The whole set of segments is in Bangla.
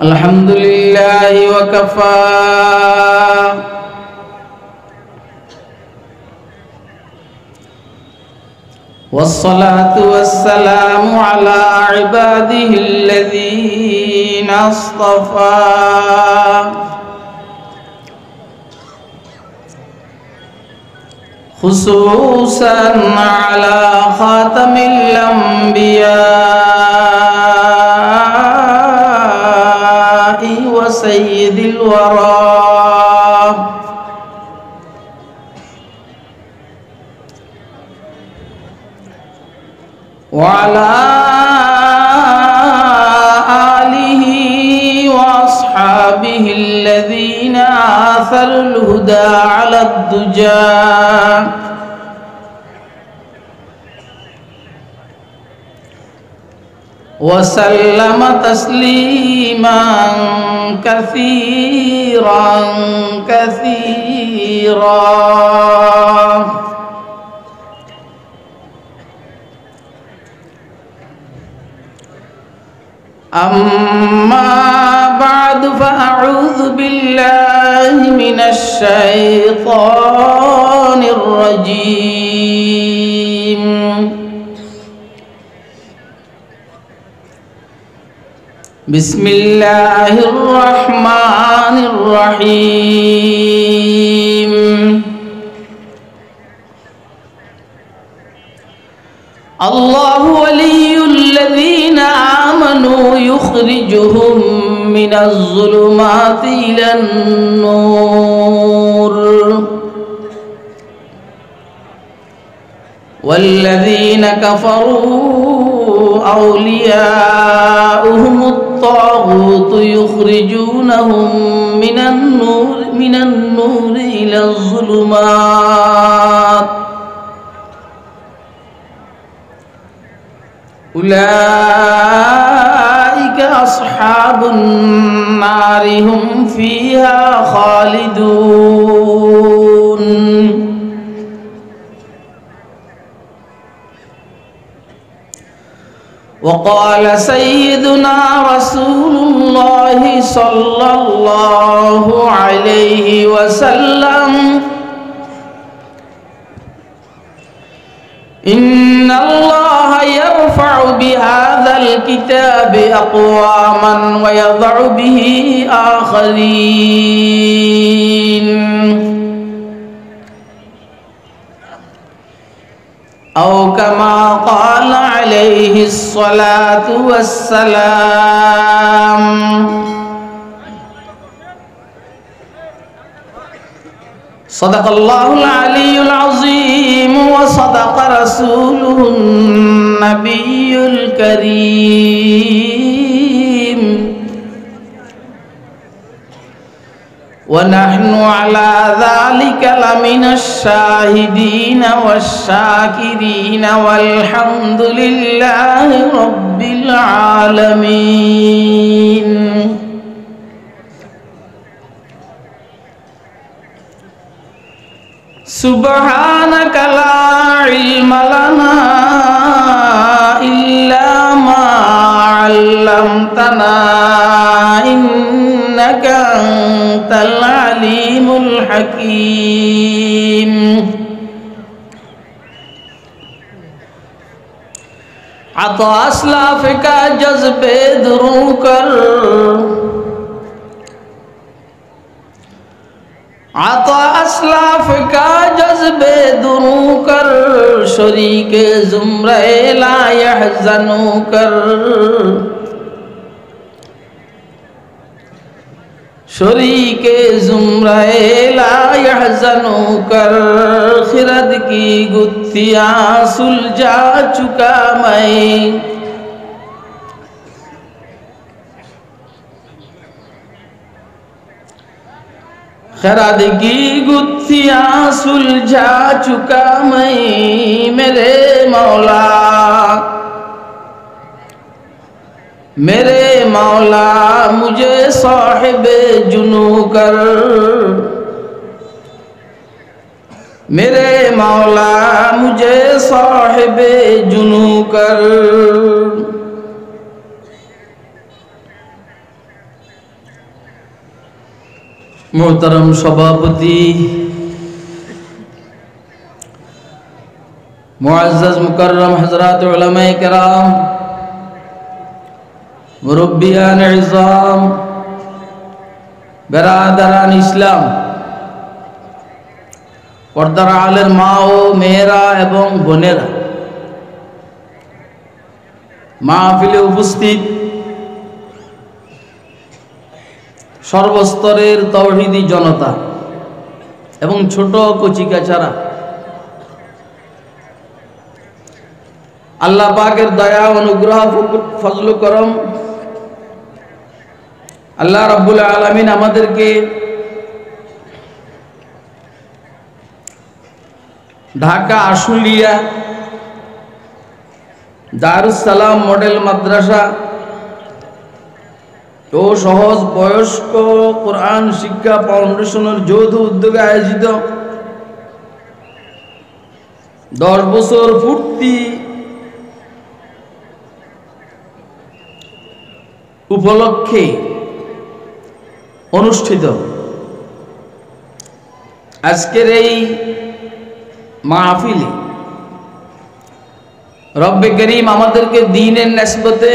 الحمد لله وكفى والصلاة والسلام على عباده الذين اصطفى خصوصا على خاتم الأنبياء وسيد الورى وعلى آله وأصحابه الذين آثروا الهدى على الدجى وسلم تسليما كثيرا كثيرا. أما بعد فأعوذ بالله من الشيطان الرجيم. بسم الله الرحمن الرحيم. الله ولي الذين آمنوا يخرجهم من الظلمات إلى النور والذين كفروا أولياؤهم الطاغوت يخرجونهم من النور إلى الظلمات أولئك أصحاب النار هم فيها خالدون. وقال سيدنا رسول الله صلى الله عليه وسلم إن الله يرفع بهذا الكتاب أقواما ويضع به آخرين أو كما قال عليه الصلاة والسلام. صدق الله العلي العظيم وصدق رسوله النبي الكريم ونحن على ذلك لمن الشاهدين والشاكرين والحمد لله رب العالمين. سبحانك لا علم لنا إلا ما علمتنا إنك أنت العليم الحكيم. عطا اسلاف کا جذبے درو کر عطا اسلاف کا جذبے درو کر شریک زمرہ لا يحزنو کر شریک زمرہ لا يحزنو کر خرد کی گتھیاں سلجھا چکا میں خرد کی گتھیاں سلجھا چکا میں میرے مولا مجھے صاحب جنو کر میرے مولا مجھے صاحب جنو کر मोहतरम सभापति, मुअज़्ज़ज़ मुकर्रम हज़रात उलमाए किराम, मुरब्बियान इज़ाम, बेरादरान इस्लाम, पर्दार आलेर मा ओ मेয়েরা এবং বোনেরা, মাহফিলে উপস্থিত সর্বস্তরের তাওহীদি জনতা এবং ছোট কচিকাচারা, আল্লাহ পাকের দয়া অনুগ্রহ ফজল করম আল্লাহ রাব্বুল আলামিন আমাদেরকে ঢাকা আশুলিয়া দারুস সালাম মডেল মাদ্রাসা ও সহজ বয়স্ক কোরআন শিক্ষা ফাউন্ডেশনের যৌথ উদ্যোগে আয়োজিত 10 বছর পূর্তি উপলক্ষে অনুষ্ঠিত আজকের এই মাহফিলে রব্বে করিম আমাদেরকে দ্বীনের নিসবতে,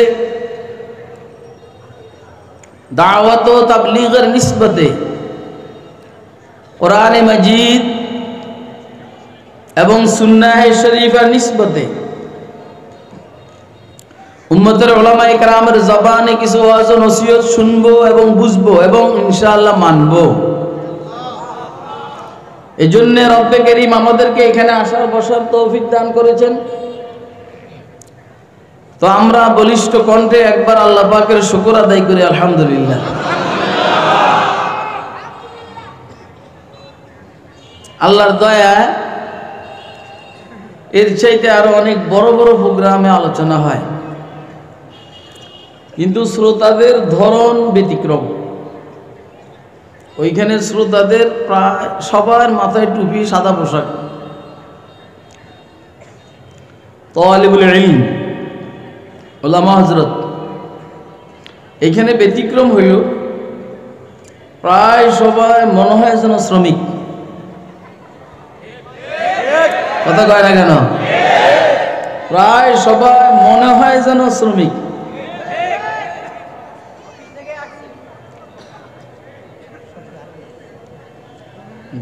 দাওয়াত ও তাবলীগের নিসবতে কোরআনে মাজিদ এবং সুন্নাহ শরীফের নিসবতে উম্মতের উলামায়ে কেরামের জবানে কিছু ওয়াজ ও নসিহত শুনবো এবং বুঝবো এবং ইনশাআল্লাহ মানবো। এজন্য রব্বে করিম আমাদেরকে এখানে আসার বসার তৌফিক দান করেছেন। তো আমরা বলিষ্ঠ কণ্ঠে একবার আল্লাহ পাকের শুকর আদায় করি, আলহামদুলিল্লাহ। আল্লাহর দয়া এর চাইতে আরো অনেক বড় বড় প্রোগ্রামে আলোচনা হয়, কিন্তু শ্রোতাদের ধরন ব্যতিক্রম। ওইখানে শ্রোতাদের প্রায় সবার মাথায় টুপি, সাদা পোশাক, তালিবুল ইলম, উলামা হযরত। এখানে ব্যতিক্রম হইল প্রায় সবাই মনে হয় যেন শ্রমিক। কথা কয় না কেন? প্রায় সবাই মনে হয় যেন শ্রমিক।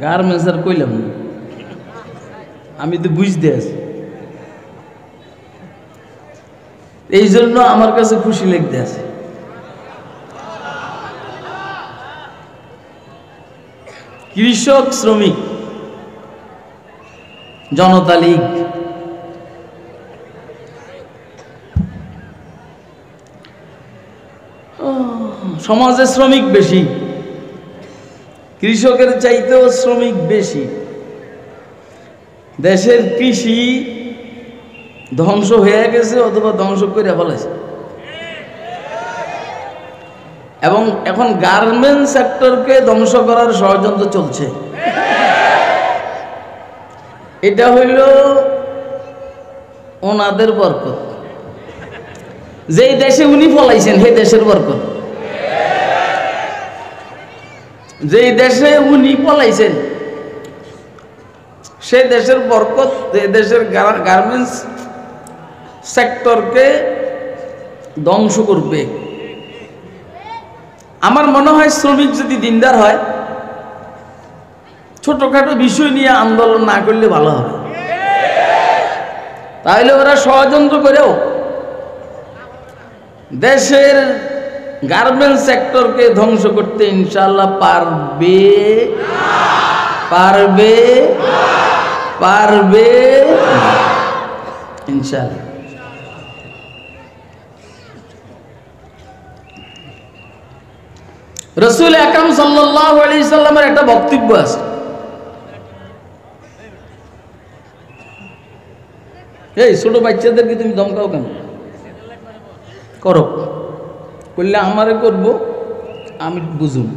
গার্মেন্টসের কইলাম না, আমি তো বুঝতে আছি, এই জন্য আমার কাছে খুশি লাগতে আছে। কৃষক, শ্রমিক, জনতা লীগ, সমাজে শ্রমিক বেশি, কৃষকের চাইতেও শ্রমিক বেশি। দেশের কৃষি ধ্বংস হয়ে গেছে অথবা ধ্বংস করে ফেলেছে, এবং এখন গার্মেন্টস সেক্টরকে ধ্বংস করার ষড়যন্ত্র চলছে। এটা হইল ওনাদের বরকত। যেই দেশে উনি ফলাইছেন সেই দেশের বরকত। যেই দেশে উনি ফলাইছেন সেই দেশের বরকত, এই দেশের গার্মেন্টস সেক্টরকে ধ্বংস করবে। আমার মনে হয় শ্রমিক যদি দিনদার হয়, ছোটখাটো বিষয় নিয়ে আন্দোলন না করলে ভালো হবে। তাহলে ওরা ষড়যন্ত্র করেও দেশের গার্মেন্টস সেক্টরকে ধ্বংস করতে ইনশাআল্লাহ পারবে, পারবে, পারবে ইনশাআল্লাহ। রাসূল আকরাম সাল্লাল্লাহু আলাইহি সাল্লামের একটা বক্তব্য আছে, এই ছোট বাচ্চাদেরকে তুমি ধমকাও কেন? করো, করলে আমারে করবো, আমি বুঝুম।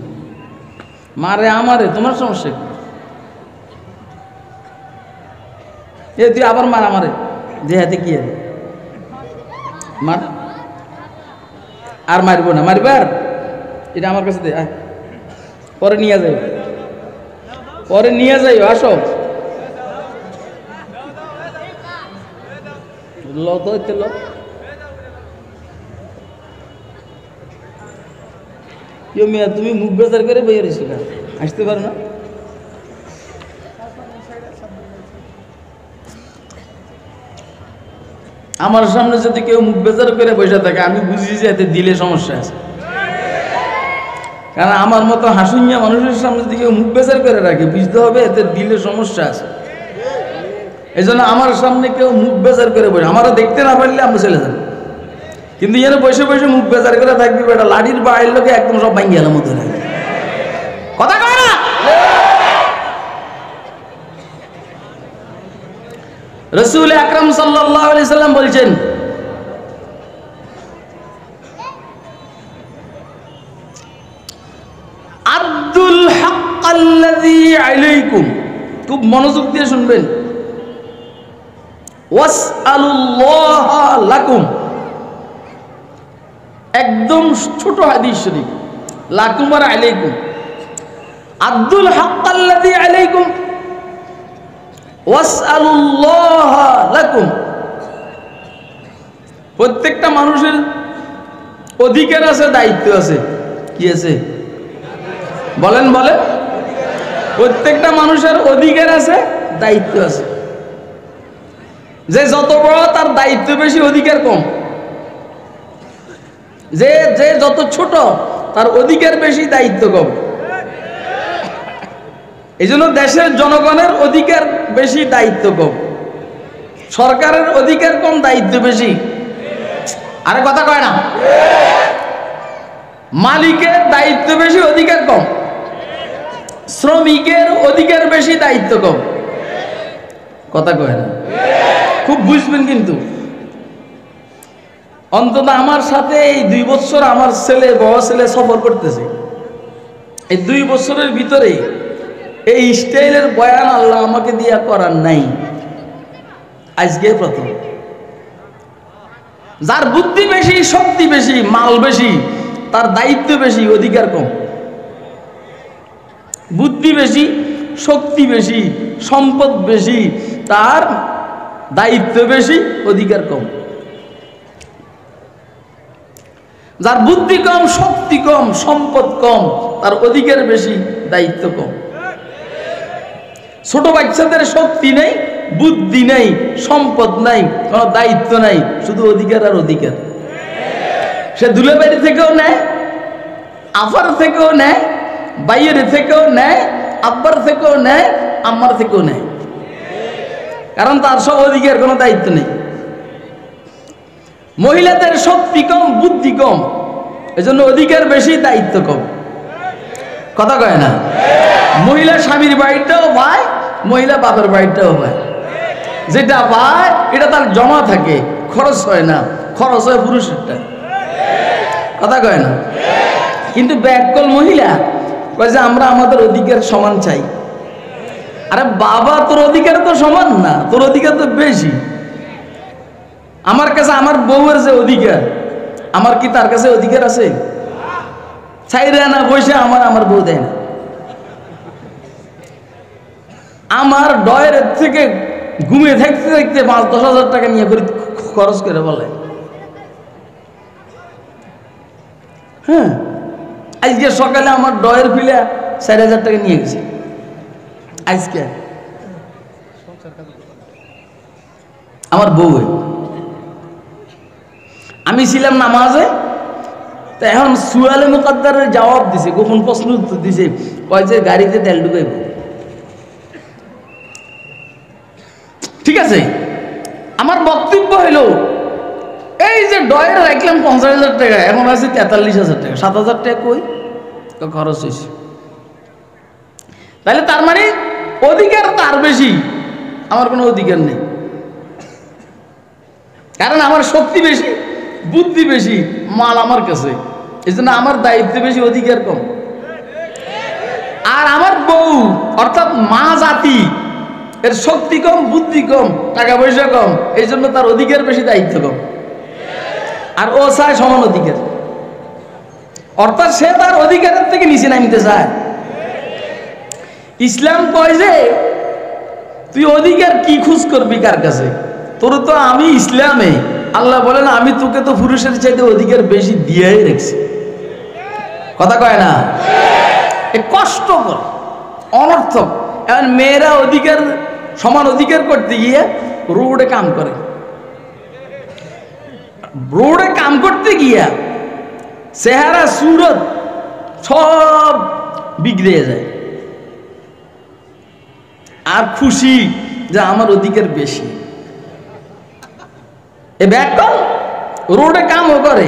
মারে আমারে, তোমার সমস্যা কি? এ তুই আবার মার আমারে, যে হাতে কি আছে মার, আর মারবো না, মারবে আর এটা আমার কাছে দে, পরে নিয়ে যাই, পরে নিয়ে যাই, আসো ল তো ল। মিয়া তুমি মুখ বেজার করে বইয়ে রয়েছো না, আসতে পারো না? আমার সামনে যদি কেউ মুখ বেজার করে বসে থাকে আমি বুঝি যে এতে দিলে সমস্যা আছে। কারণ আমার মতো হাসুইয়া মানুষের সামনে যদি কেউ মুখ বেজার করে রাখে বুঝতে হবে এতে দিলে সমস্যা আছে। এই জন্য আমার সামনে কেউ মুখ বেজার করে বসে, আমারও দেখতে না পারলে আমরা চলে যাবো। কিন্তু এখানে বসে বসে মুখ বেজার করে থাকবি বেটা, লাঠির বাড়ির লোকে একদম সব ভাঙ্গি গেল মতো লাগে, কথা কয় না। রাসূল আকরাম সাল্লাল্লাহু আলাইহি সাল্লাম বলছেন, আব্দুল হাক্কাল্লাযী আলাইকুম, খুব মনোযোগ দিয়ে শুনবেন, ওয়াসআলুল্লাহা লাকুম, একদম ছোট হাদিস শরীফ, লাকুম আর আলাইকুম। আব্দুল হাক্কাল্লাযী আলাইকুম ওয়াসআলুল্লাহা লাকুম। প্রত্যেকটা মানুষের অধিকার আছে, দায়িত্ব আছে। কি আছে বলেন? বলেন। প্রত্যেকটা মানুষের অধিকার আছে, দায়িত্ব আছে। যে যত বড় তার দায়িত্ব বেশি, অধিকার কম। যে যে যত ছোট তার অধিকার বেশি, দায়িত্ব কম। এই জন্য দেশের জনগণের অধিকার বেশি, দায়িত্ব কম। সরকারের অধিকার কম, দায়িত্ব বেশি। আরে কথা কয় না। মালিকের দায়িত্ব বেশি, অধিকার কম। শ্রমিকের অধিকার বেশি, দায়িত্ব কম। কথা কয় না। খুব বুঝবেন কিন্তু। অন্তত আমার সাথে এই 2 বছর আমার ছেলে, বড় ছেলে সফর করতেছে। এই 2 বছরের ভিতরে এই স্টাইলের বয়ান আল্লাহ আমাকে দিয়া করার নাই, আজকে প্রথম। যার বুদ্ধি বেশি, শক্তি বেশি, মাল বেশি, তার দায়িত্ব বেশি, অধিকার কম। বুদ্ধি বেশি, শক্তি বেশি, সম্পদ বেশি, তার দায়িত্ব বেশি, অধিকার কম। যার বুদ্ধি কম, শক্তি কম, সম্পদ কম, তার অধিকার বেশি, দায়িত্ব কম। ছোট বাচ্চাদের শক্তি নেই, বুদ্ধি নেই, সম্পদ নাই, কোনো দায়িত্ব নাই, শুধু অধিকার আর অধিকার। সে দুলাবাড়ি থেকেও নেয়, আফার থেকেও নেয়, বাইয়ের থেকেও নেয়, আব্বার থেকেও নেয়, আম্মার থেকেও নেয়। কারণ তার সব অধিকার, কোনো দায়িত্ব নেই। মহিলাদের শক্তি কম, বুদ্ধি কম, এজন্য অধিকার বেশি, দায়িত্ব কম। কথা কয় না। মহিলা স্বামীর বাড়িটাও পায়, মহিলা বাপের বাড়িটাও পায়। যেটা পায় এটা তার জমা থাকে, খরচ হয় না, খরচ হয় পুরুষেরটা। কথা কয় না। কিন্তু ব্যাককল মহিলা কয় যে আমরা আমাদের অধিকার সমান চাই। আরে বাবা, তোর অধিকার তো সমান না, তোর অধিকার তো বেশি। আমার কাছে আমার বউয়ের যে অধিকার, আমার কি তার কাছে অধিকার আছে? চাইরে না বসে আমার বউ দেয় না। আমার ডয়ের থেকে ঘুমিয়ে থাকতে থাকতে 5-10 হাজার টাকা নিয়ে করে খরচ করে বলে, হ্যাঁ আজকে সকালে আমার ডয়ের ফিলে 4,000 টাকা নিয়ে গেছে। আজকে আমার বউ, আমি ছিলাম নামাজে, তো এখন সুয়ালে মুকাদ্দারের জবাব দিছে, গোপন প্রশ্ন উত্তর দিছে, কয় যে গাড়িতে তেল ঢুকাইব। ঠিক আছে, আমার বক্তব্য হইল এই যে ডয়ের রাখলাম 50,000 টাকা, এখন আছে 43,000 টাকা, 7,000 টাকা কই তো খরচ হয়েছে। তাহলে তার মানে অধিকার তার বেশি, আমার কোনো অধিকার নেই। কারণ আমার শক্তি বেশি, বুদ্ধি বেশি, মাল আমার কাছে, এই জন্য আমার দায়িত্ব বেশি, অধিকার কম। আর আমার বউ অর্থাৎ মা জাতি, এর শক্তি কম, বুদ্ধি কম, টাকা পয়সা কম, এই জন্য তার অধিকার বেশি, দায়িত্ব কম। আর ও চায় সমান অধিকার, অর্থাৎ সে তার অধিকারের থেকে নিচে নামতে চায়। ইসলাম কয় যে তুই অধিকার কি খোঁজ করবি কার কাছে? তোর তো আমি ইসলামে আল্লাহ বলেন আমি তোকে তো পুরুষের চাইতে অধিকার বেশি দিয়েই রেখেছি। কথা কয় না? এ কষ্টকর, অনর্থক। এখন মেয়েরা অধিকার সমান অধিকার করতে গিয়ে রোডে কাম করে, রোডে কাম করতে গিয়া চেহারা সুরত সব বিগড়ে যায়, আর খুশি যে আমার অধিকার বেশি। এ ব্যাকল রোডে কামও করে,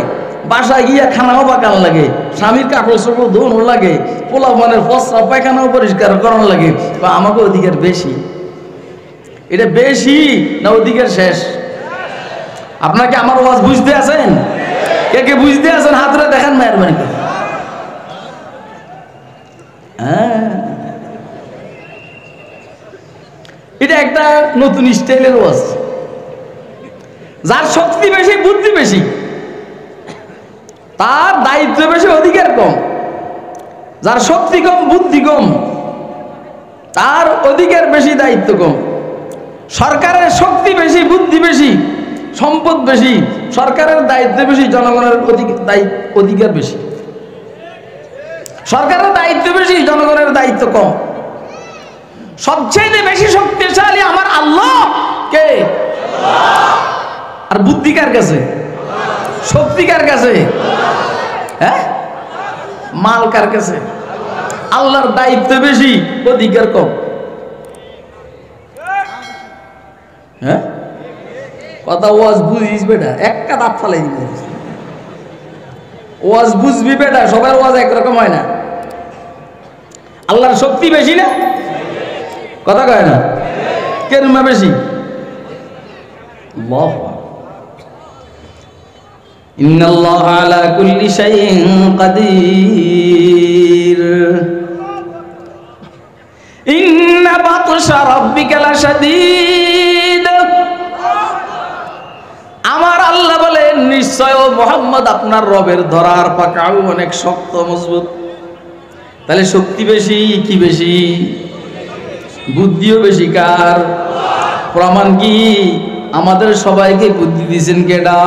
বাসায় গিয়া খানাও পাকান লাগে, স্বামীর কাপড় চোপড় ধোনো লাগে, পোলা মনের ফসরা পায়খানাও পরিষ্কার করানো লাগে, বা আমাকে অধিকার বেশি। এটা বেশি না অধিকার শেষ? আপনাকে আমার ওয়াজ বুঝতে আছেন? কে কে বুঝতে আছেন হাত ধরে দেখেন মেহরবানি করে। এটা একটা নতুন স্টাইলের ওয়াজ। যার শক্তি বেশি, বুদ্ধি বেশি, তার দায়িত্ব বেশি, অধিকার কম। যার শক্তি কম, বুদ্ধি কম, তার অধিকার বেশি, দায়িত্ব কম। সরকারের শক্তি বেশি, বুদ্ধি বেশি, সম্পদ বেশি, সরকারের দায়িত্ব বেশি, জনগণের অধিকার বেশি। সরকারের দায়িত্ব বেশি, জনগণের দায়িত্ব কম। সবচেয়ে বেশি শক্তিশালী আমার আল্লাহ। কে? আর বুদ্ধি কার কাছে? শক্তি কার কাছে? হ্যাঁ, মাল কার কাছে? আল্লাহর দায়িত্ব বেশি, অধিকার কম। হ্যাঁ, কথা ওয়াজ বুঝিস বেটা, একটা দাঁত ফালাই দিবি। ওয়াজ বুঝবি বেটা, সবার ওয়াজ একরকম হয় না। আল্লাহর শক্তি বেশি না? কথা কয় না? কেরুমা বেশি? আল্লাহ। ইন্নাল্লাহ আলা কুল্লি শাইইন কাদির। ইন্না বাতশা রাব্বিকা লাশাদীদ। আমার আল্লাহ বলেন নিশ্চয় ও মুহাম্মদ আপনার রবের ধরার পাকড়াও অনেক শক্ত মজবুত। তাহলে শক্তি বেশি কি বেশি? বুদ্ধিও বেশি কার? প্রমাণ কি? আমাদের সবাইকে বুদ্ধি দিয়েছেন কেডা?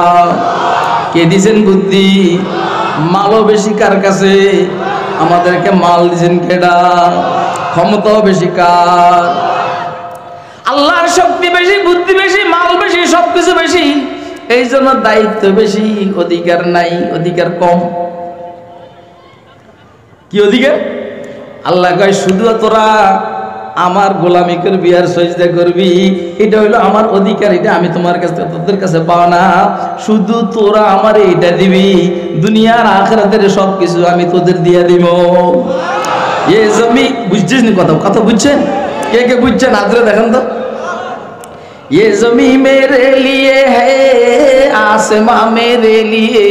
কে দিয়েছেন বুদ্ধি? মালও বেশি কার কাছে? আমাদেরকে মাল দিয়েছেন কেডা? ক্ষমতাও বেশি কার? আল্লাহর শক্তি বেশি, বুদ্ধি বেশি, মাল বেশি, সবকিছু বেশি। এই জন্য দায়িত্ব বেশি, অধিকার নাই, অধিকার কম। কি অধিকার? আল্লাহ কয় শুধু তোরা আমার গোলামি করবি আর সজদা করবি, এটা হইলো আমার অধিকার। এটা আমি তোমার কাছে, তোদের কাছে পাও না। শুধু তোরা আমার এটা দিবি, দুনিয়ার আখিরাতের সবকিছু আমি তোদের দিয়ে দিব। এ জমি বুঝছিস নি? কথা কথা বুঝছেন? কে কে বুঝছেন আদরে দেখেন তো। ये जमी मेरे लिए है, आसमां मेरे लिए।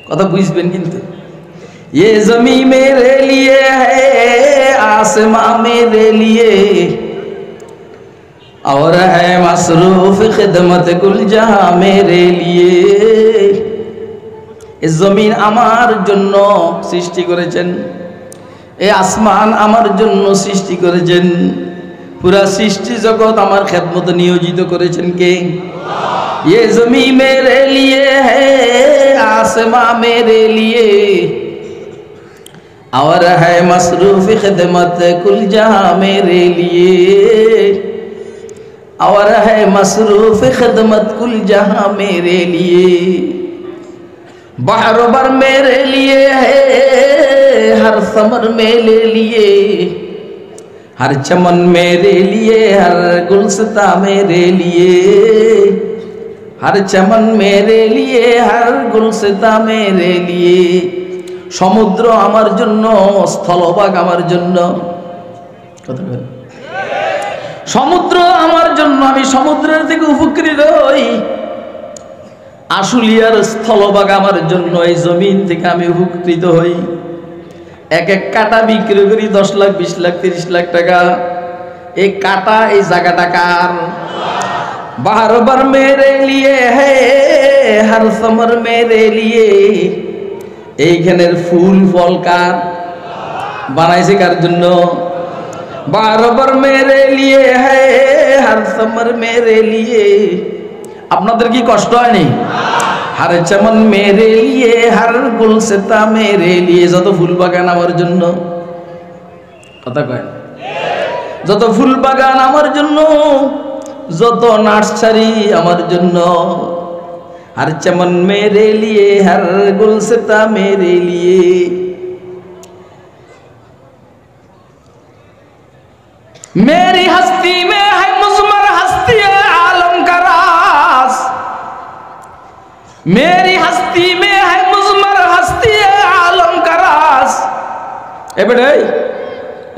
কথা বুঝবেন কিন্তু। ये जमी मेरे लिए है, आसमां मेरे लिए, और है मसरूफ खिदमत कुल जहां मेरे लिए। এই জমিন আমার জন্য সৃষ্টি করেছেন, এই আসমান আমার জন্য সৃষ্টি করেছেন, পুরা সৃষ্টি জগৎ আমার খেদমতে নিয়োজিত করেছেন কে? ये जमी मेरे लिए है, आसमां मेरे लिए, और है मसरूफ खिदमत कुल जहां मेरे लिए, और है मसरूफ खिदमत कुल जहां मेरे लिए। बहर बर मेरे लिए है, हर समर मेरे लिए, हर चमन मेरे लिए, हर गुलस्ता मेरे लिए, हर चमन मेरे लिए, हर गुलस्ता मेरे लिए। সমুদ্র আমার জন্য, স্থলভাগ আমার জন্য। কথা বলেন। সমুদ্র আমার জন্য, আমি সমুদ্রের থেকে উপকৃত হই। আশুলিয়ার স্থলভাগ আমার জন্য, এই জমিন থেকে আমি উপকৃত হই। এক এক কাটা বিক্রি করি 10 লাখ, 20 লাখ, 30 লাখ টাকা। এই কাটা, এই জায়গাটা কার? বাহর বার মেরে লিয়ে হে, হর সমর মেরে লিয়ে। এইখানের ফুল ফল কার? বানাইছে কার জন্য? বারবার মেরে লিয়ে হ্যায় হর সমর মেরে লিয়ে। আপনাদের কি কষ্ট হয়নি? হর চমন মেরে লিয়ে হর গুলসতা মেরে লিয়ে। যত ফুল বাগান আমার জন্য, কথা কয়, যত ফুল বাগান আমার জন্য, যত নার্সারি আমার জন্য। हर चमन मेरे लिए हर गुलसिता मेरे लिए। मेरी हस्ती में है मुज़मर हस्ती आलम का राज। मेरी हस्ती में है मुज़मर हस्ती आलम का राज। ए बेटे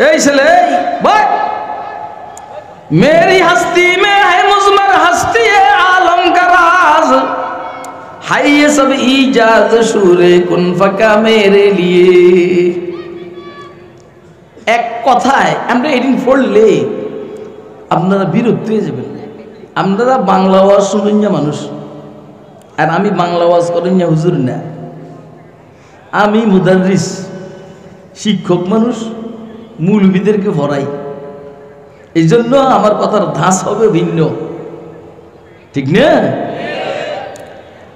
ए चले भाई। मेरी हस्ती में है मुज़मर हस्ती आलम का राज। हाय ये सब ईजाद शूरे कुन फका मेरे लिए। एक কথায় আমরা এদিন পড়লে আপনারা বিরক্ত হয়ে যাবেন। আপনারা বাংলা ওয়াজ শুনেন না মানুষ, আর আমি বাংলা ওয়াজ করেন না হুজুর না। আমি মুদাররিস, শিক্ষক মানুষ, মৌলবীদেরকে পড়াই। এই জন্য আমার কথার ধাঁচ হবে ভিন্ন, ঠিক না?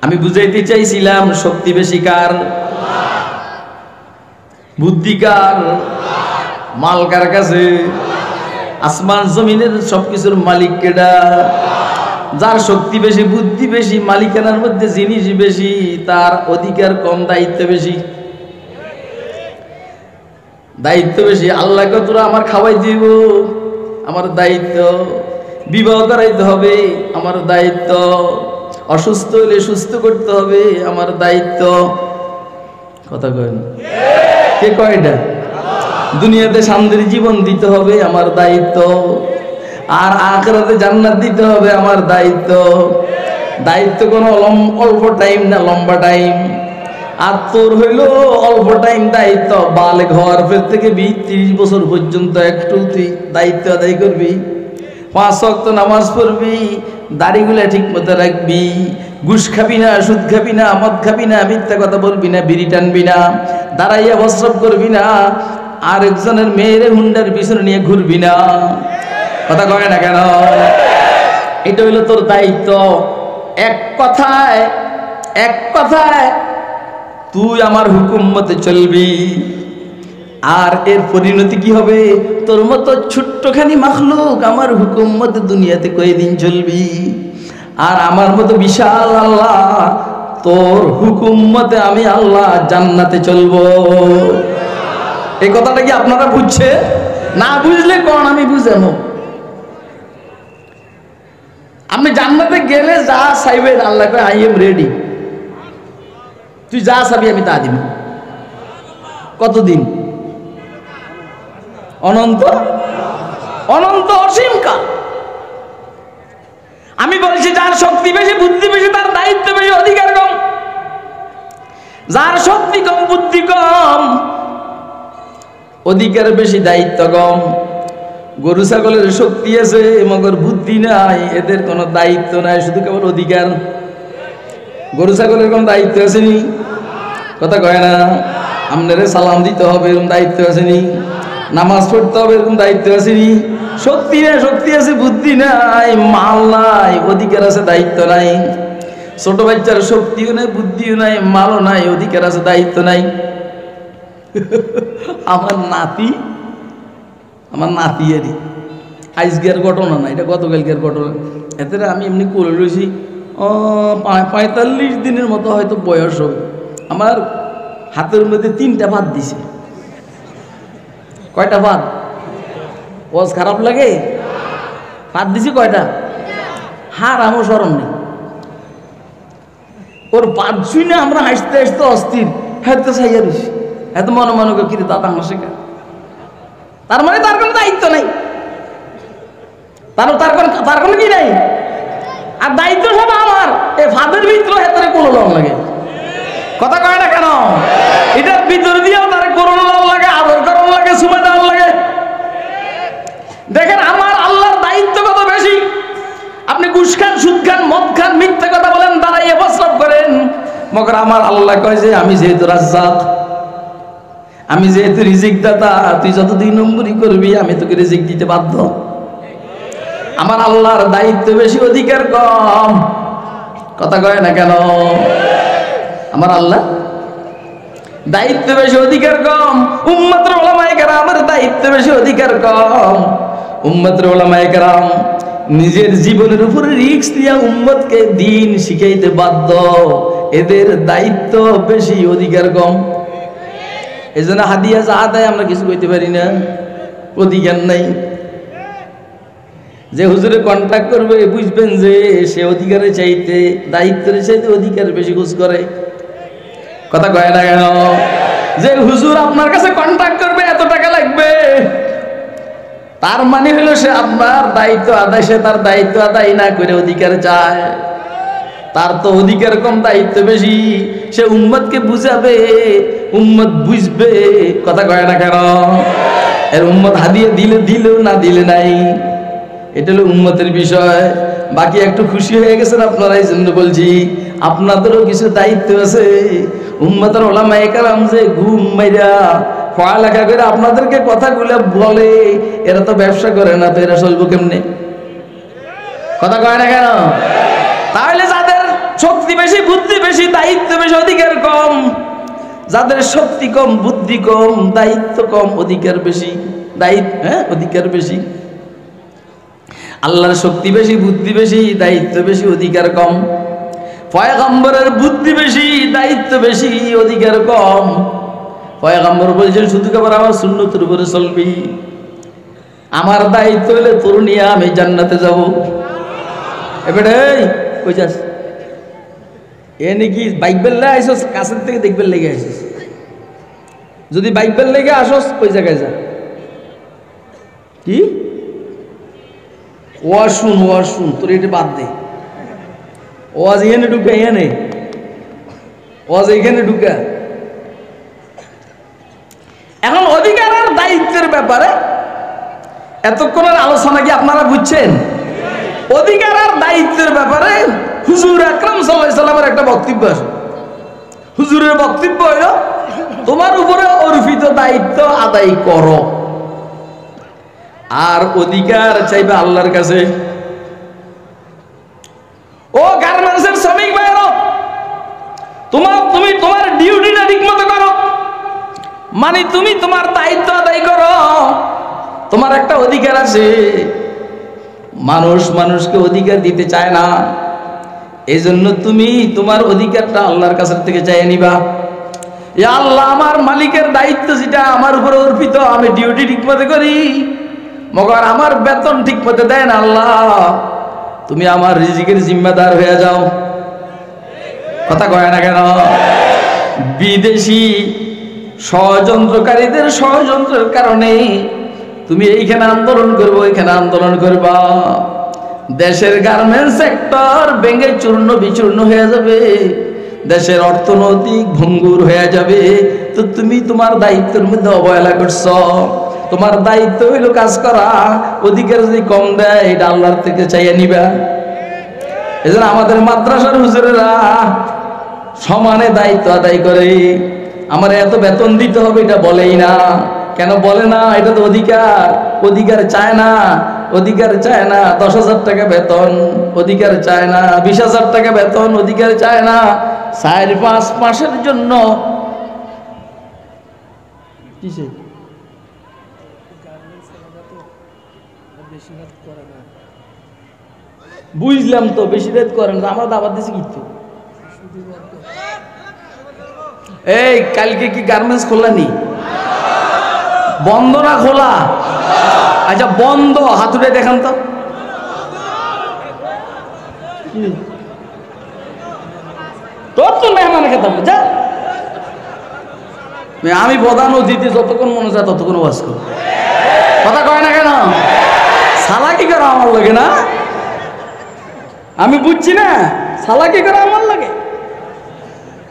আমি বুঝাইতে চাইছিলাম শক্তি বেশি কার? বুদ্ধি কার? মাল কার কাছে? আসমান জমিনের সবকিছুর মালিক কেডা? যার শক্তি বেশি, বুদ্ধি বেশি, মালিকানার মধ্যে জিনিস বেশি, তার অধিকার কম, দায়িত্ব বেশি। দায়িত্ব বেশি। আল্লাহকে তোরা আমার খাওয়াই দিব, আমার দায়িত্ব। বিবাহ করাইতে হবে, আমার দায়িত্ব। অসুস্থ হলে সুস্থ করতে হবে, আমার দায়িত্ব। কথা কয় না? কে কয় এটা? দুনিয়াতে শান্তির জীবন দিতে হবে, আমার দায়িত্ব। আর আখিরাতে জান্নাত দিতে হবে, আমার দায়িত্ব। দায়িত্ব কোনো অল্প টাইম না, লম্বা টাইম। আর তোর হইল অল্প টাইম দায়িত্ব, বালে ঘর ফের থেকে 20-30 বছর পর্যন্ত একটু তুই দায়িত্ব আদায় করবি। 5 ওয়াক্ত নামাজ পড়বি, দাড়িগুলা ঠিক মতো রাখবি, ঘুষ খাবি না, সুদ খাবি না, মদ খাবি না, মিথ্যা কথা বলবি না, বিড়ি টানবি না, দাঁড়াইয়া প্রস্রাব করবি না, আর একজনের মেয়ের হুন্ডার পিছনে নিয়ে ঘুরবি না। কথা কয় না কেন? এটা হইলো তোর দায়িত্ব। এক কথায় তুই আমার হুকুম মতে চলবি। আর এর পরিণতি কি হবে? তোর মতো ছোট্টখানি মাখলুক আমার হুকুম মতে দুনিয়াতে কয়দিন চলবি। আর আমার মতো বিশাল আল্লাহ, তোর হুকুম মতে আমি আল্লাহ জান্নাতে চলবো। এই কথাটা কি আপনারা বুঝছে? না বুঝলে কোন আমি বুঝাবো। আপনি জান্নাতে গেলে যা চাইবেন আল্লাহ কয় আই এম রেডি। তুই যা চাবি আমি তা দিব। কতদিন? অনন্ত, অনন্ত অসীম কাল। আমি বলছি যার শক্তি বেশি, বুদ্ধি বেশি, তার দায়িত্ব বেশি, অধিকার কম। যার শক্তি কম, বুদ্ধি কম, অধিকার বেশি, দায়িত্ব কম। গরু ছাগলের শক্তি আছে মগর বুদ্ধি নাই, এদের কোনো দায়িত্ব নাই, শুধু কেবল অধিকার। গরু ছাগলের কোনো দায়িত্ব আসেনি? কথা কয় না? আপনারে সালাম দিতে হবে এরকম দায়িত্ব আসেনি? নামাজ পড়তে হবে এরকম দায়িত্ব আসেনি? শক্তি নাই, শক্তি আছে, বুদ্ধি নাই, মাল নাই, অধিকার আছে, দায়িত্ব নাই। ছোট বাচ্চার শক্তিও নাই, বুদ্ধিও নাই, মালও নাই, অধিকার আছে, দায়িত্ব নাই। আমার নাতি এরই আজকের ঘটনা না, এটা গতকালকের ঘটনা। এতে আমি এমনি করে রয়েছি 45 দিনের মতো হয়তো বয়স হবে। আমার হাতের মধ্যে 3টা ভাত দিছে। কয়টা ভাত? ওয়াজ খারাপ লাগে? ভাত দিছি কয়টা? হার আমার স্মরণ নেই। ওর ভাত শুনে আমরা হাসতে হাসতে অস্থির। হ্যাঁ তো চাইয়া রয়েছি, এত মনে মনে করে কিরে দাদা আমার শেখা। তার মানে তার কোনো দায়িত্ব নাই, তার কোনো কি নাই। আর দায়িত্ব সব আমার। এই ফাদের ভিতরে হেতরে কোনো লং লাগে। কথা কয় না কেন? এটার ভিতর দিয়েও তার করোনা লং লাগে, আদর করণ লাগে, সুমা দেওয়ার লাগে। দেখেন আমার আল্লাহর দায়িত্ব কত বেশি। আপনি ঘুষ খান, সুদ খান, মদ খান, মিথ্যা কথা বলেন, দাঁড়াইয়ে প্রস্রাব করেন, মগর আমার আল্লাহ কয় যে আমি যেহেতু রাজ্জাক, আমি যেহেতু রিজিক দাতা, তুই যত 2 নম্বরই করবি আমি তোকে রিজিক দিতে বাধ্য। আমার আল্লাহর দায়িত্ব বেশি, অধিকার কম। কথা কয় না কেন? আমার আল্লাহ দায়িত্ব বেশি, অধিকার কম। উম্মতের উলামায়ে কেরামের দায়িত্ব বেশি, অধিকার কম। উম্মতের উলামায়ে কেরাম নিজের জীবনের উপর রিস্ক দিয়া উম্মতকে দ্বীন শিখাইতে বাধ্য। এদের দায়িত্ব বেশি, অধিকার কম। এজন্য হাদিয়া যা দেয় আমরা কিছু কইতে পারি না, অধিকার নাই। যে হুজুরে কন্ট্যাক্ট করবে বুঝবেন যে সে অধিকারের চাইতে, দায়িত্বের চাইতে অধিকার বেশি খোঁজ করে। কথা কয় না কেন? যে হুজুর আপনার কাছে কন্ট্যাক্ট করবে এত টাকা লাগবে, তার মানে হলো সে আপনার দায়িত্ব আদায়, সে তার দায়িত্ব আদায় না করে অধিকার চায়। তার তো অধিকার কম, দায়িত্ব বেশি। সে উম্মতকে বুঝাবে, উম্মত বুঝবে। কথা কয় না কেন? এর উম্মত হাদিয়া দিলে দিলেও, না দিলে নাই। এটা হলো উম্মতের বিষয়। বাকি একটু খুশি হয়ে গেছেন আপনারা, এই জন্য বলছি আপনাদেরও কিছু দায়িত্ব আছে। উম্মতের উলামায়ে কেরাম যে ঘুম মাইরা পড়ালেখা করে আপনাদেরকে কথাগুলো বলে, এরা তো ব্যবসা করে না, তো এরা চলবো কেমনে? কথা কয় না কেন? তাহলে যাদের শক্তি বেশি, বুদ্ধি বেশি, দায়িত্ব বেশি, অধিকার কম। যাদের শক্তি কম, বুদ্ধি কম, দায়িত্ব কম, অধিকার বেশি। অধিকার বেশি। আল্লাহর শক্তি বেশি, বুদ্ধি বেশি, দায়িত্ব বেশি, অধিকার কম। পয়গম্বরের বুদ্ধি বেশি, দায়িত্ব বেশি, অধিকার কম। পয়গম্বর বলছেন শুধু কেবল আমার সুন্নতের উপরে চলবি। আমার দায়িত্ব হলে তোর নিয়ে আমি জান্নাতে যাব। এবারে কই যাস? এ নাকি বাইক বেললে আইসস, কাছের থেকে দেখবেন লেগে আইসস। যদি বাইক বেল লেগে আসস, ওই জায়গায় যা। কি ওয়াজ শুন, তোর এটা বাদ দে। ওয়াজ এখানে ঢুকা, এখানে ওয়াজ এখানে ঢুকা। এখন অধিকার আর দায়িত্বের ব্যাপারে এতক্ষণের আলোচনা কি আপনারা বুঝছেন? অধিকার আর দায়িত্বের ব্যাপারে হুজুর আকরাম সাল্লাল্লাহু আলাইহি সাল্লামের একটা বক্তব্য আছে। হুজুরের বক্তব্য হলো, তোমার উপরে অর্পিত দায়িত্ব আদায় করো, আর অধিকার চাইবে আল্লাহর কাছে। ও গার্মেন্টসের শ্রমিক ভাইরা, তুমি তোমার ডিউটিটা ঠিকমতো করো, মানে তুমি তোমার দায়িত্ব আদায় করো। তোমার একটা অধিকার আছে। মানুষকে অধিকার দিতে চায় না, এই জন্য তুমি তোমার অধিকারটা আল্লাহর কাছ থেকে চাইয়ে নিবা। আল্লাহ, আমার মালিকের দায়িত্ব যেটা আমার উপরে অর্পিত, আমি ডিউটি ঠিকমতো করি, মগর আমার বেতন ঠিকমতো দেয় না। আল্লাহ, তুমি আমার রিজিকের জিম্মাদার হয়ে যাও। কথা কয় না কেন? বিদেশি ষড়যন্ত্রকারীদের ষড়যন্ত্রের কারণে তুমি এইখানে আন্দোলন করবো, ওইখানে আন্দোলন করবা, দেশের গার্মেন্টস সেক্টর ভেঙে চূর্ণ বিচূর্ণ হয়ে যাবে, দেশের অর্থনৈতিক ভঙ্গুর হয়ে যাবে। তো তুমি তোমার দায়িত্বের মধ্যে অবহেলা করছো। তোমার দায়িত্ব হইল কাজ করা, অধিকার যদি কম দেয় এটা আল্লাহর থেকে চাইয়ে নিবা। এজন্য আমাদের মাদ্রাসার হুজুরেরা সমানে দায়িত্ব আদায় করে। আমার এত বেতন দিতে হবে এটা বলেই না। কেন বলে না? এটা তো অধিকার। অধিকার চায় না, অধিকার চায় না 10,000 টাকা বেতন, অধিকার চায় না 20,000 টাকা বেতন, অধিকার চায় না 4-5 মাসের জন্য। কিসে বুঝলাম তো, বেশি রাত করেন, আমরা দাবাত দিছি কিন্তু। এই কালকে কি গার্মেন্টস খোলা নি? বন্ধ না খোলা? আচ্ছা বন্ধ, হাত উঠে দেখান তো। তোর তো মেহমান খেতে হবে, যা। আমি প্রধান অতিথি, যতক্ষণ মনে যায় ততক্ষণ ওয়াজ করো। কথা কয় না কেন? সালাকি করো আমার লাগে না? আমি বুঝছি না, সালাকি করো আমার লাগে।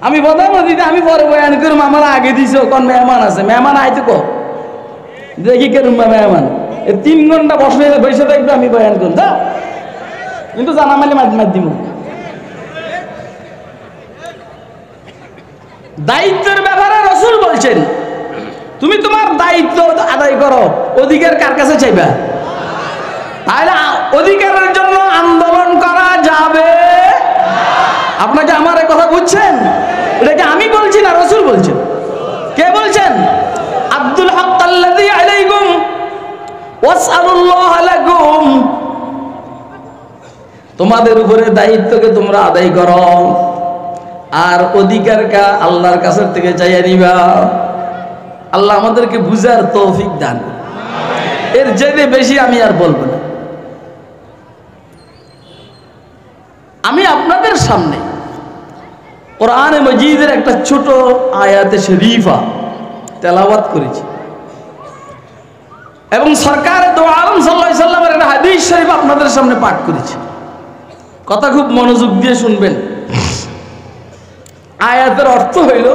আমি প্রধান অতিথি, আমি পরে বয়ান করুম। আমার আগে দিছ কোন মেহমান আছে, মেহমান আইতে কো দেখি কেরম মেহমান। 3 ঘন্টা বসে থাকবে, আমি বয়ান করুন, যা। কিন্তু জানা মালি মাধ্যম দায়িত্বের ব্যাপারে রাসূল বলছেন, দায়িত্ব আদায় করো, অধিকার কার কাছে চাইবা? তাহলে অধিকারের জন্য আন্দোলন করা যাবে? আপনাকে আমার এই কথা বুঝছেন? এটাকে আমি বলছি না, রাসূল বলছেন। কে বলছেন? আব্দুল হক আল্লাযী আলাইকুম ওয়াসআলুল্লাহ লাকুম, তোমাদের উপরে দায়িত্বকে তোমরা আদায় করো, আর অধিকারটা আল্লাহর কাছ থেকে চাইয়া নিবা। আল্লাহ আমাদেরকে বুঝার তৌফিক দান করুন। এর জেনে বেশি আমি আর বলবো না। আমি আপনাদের সামনে কোরআনে মজিদের একটা ছোট আয়াতে শরীফা তেলাওয়াত করেছি, এবং সরকার দো আলম সাল্লাল্লাহু আলাইহি সাল্লামের একটা হাদিস শরীফ আপনাদের সামনে পাঠ করেছি। কথা খুব মনোযোগ দিয়ে শুনবেন। আয়াতের অর্থ হইল,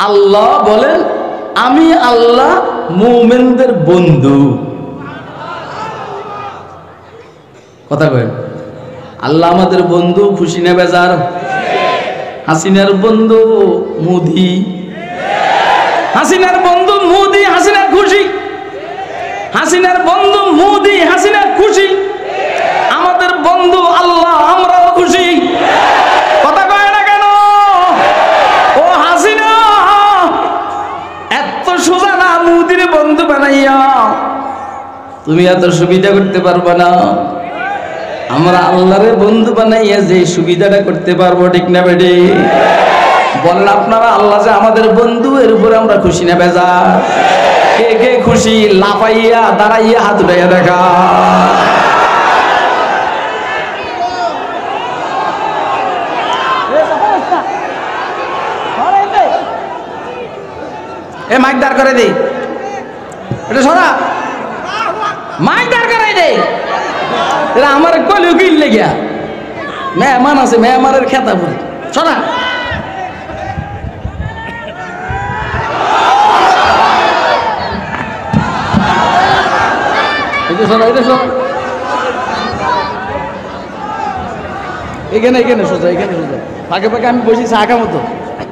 আল্লাহ বলেন, আমি আল্লাহ মুমিনদের বন্ধু। কথা কইন, আল্লাহ আমাদের বন্ধু, খুশি না বেজার? হাসিনার বন্ধু মোদি, হাসিনার বন্ধু মোদি, হাসিনা খুশি। হাসিনার বন্ধু মোদি, হাসিনা খুশি। আমাদের বন্ধু আল্লাহ, আমরাও খুশি। কথা কয় না কেন? ও হাসিনা, এত সোজা না মোদির বন্ধু বানাইয়া তুমি এত সুবিধা করতে পারবা না। আমরা আল্লাহরে বন্ধু বানাইয়া যে সুবিধাটা করতে পারবো, ঠিক না বেডি? বলেন আপনারা, আল্লাহ যে আমাদের বন্ধু, এর উপরে আমরা খুশি না বেজার? কে কে খুশি? লাফাইয়া দাঁড়াইয়া হাত উঠাইয়া দেখা। এ মাইক দাঁড় করে দে, এটা সরা, মাইক দাঁড় করাই দে। এরা আমার কলিও কিনলে গিয়া মেহমান আছে, মেহমানের খেতা বলি শোনা। এখানে এখানে সোজা, এখানে সোজা, ফাঁকে ফাঁকে আমি বসি চা খামো তো।